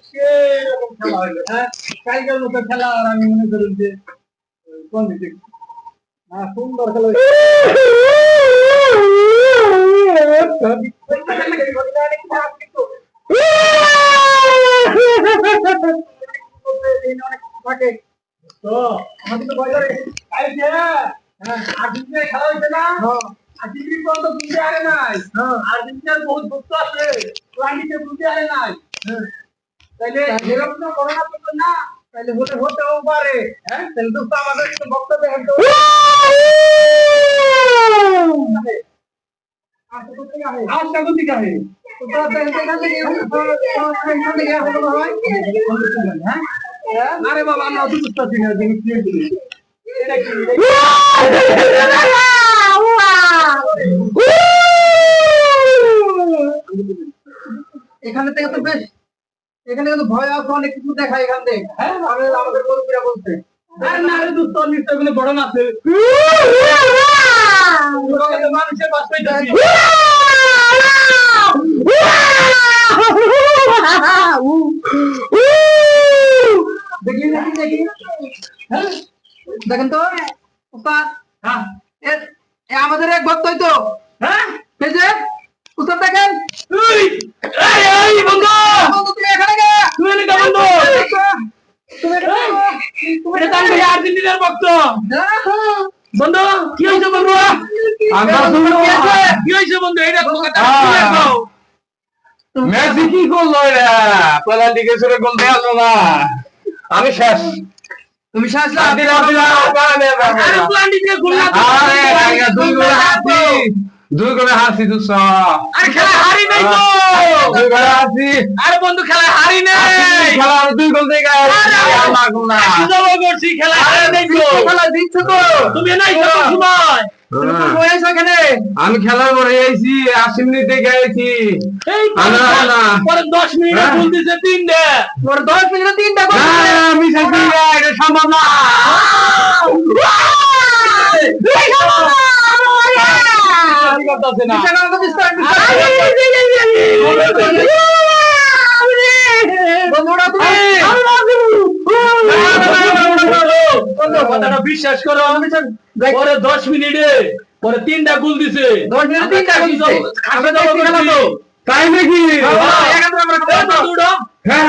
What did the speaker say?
সেরকম খেলা হইলো, হ্যাঁ কালকের মতো খেলা আর আমি মনে করি যে কোন দিকে সুন্দর খেলা থাকে তো আমাদের তো বাজারে কালকে আর্জেন্টিনার খেলা হয়েছে না আর্জেন্টিনা তো বুঝতে আরে নাই আর্জেন্টিনার বহুত ভক্ত আছে প্লানিতে বুঝতে আরে নাই তাইলে এরকম তো করোনা তো না তাইলে হতেও পারে হ্যাঁ তাহলে তো আমাদের কিন্তু বক্তব্য একদম আশা করতে কাহে তো এখান থেকে হ্যাঁ আরে বাবা আমরা অত বুঝতেছি না যে কি এটা কি এখানে থেকে তো বেশ এখানে কিন্তু ভয় আছে অনেক কিছু দেখা এখান থেকে হ্যাঁ আমাদের মুরব্বীরা বলছে আর না রে দোস্ত নিশ্চয়ই বড় না আছে মানুষের বাস পাইতেছি দেখি হ্যাঁ দেখেন তো উস্তাদ হ্যাঁ আমাদের এক ভক্ত হইতো হ্যাঁ এই যে উস্তাদ দেখেন বন্ধু তুমি এখানে গে তুমি এখানে বন্ধু তুমি আর্জেন্টিনার ভক্ত বন্ধু কি হয়েছে বন্ধু কি হয়েছে বন্ধু এটা মেসি কি করলো এরা পেনাল্টি কেসে গোল দেওয়া না আমি শেষ তুমি শেষ দুই গোলে হারছি দুঃখ আরে খেলা হারি নাই তো দুই গোলে হারছি আরে বন্ধু খেলা হারি নাই খেলা দুই গোল থেকে করছি খেলা হারি নাই তো খেলা দিচ্ছ তো তুমি নাই তো সময় আমি খেলার পরে আইছি 80 মিনিটে গেছি পরে 10 মিনিট গোল দিছে তিনটা পরে 10 মিনিটে তিনটা গোল আমি সাথে এটা সম্ভব না বিশ্বাস করো পরে 10 মিনিটে পরে তিনটা গোল দিছে 10 মিনিটে তিনটা তাই নাকি হ্যাঁ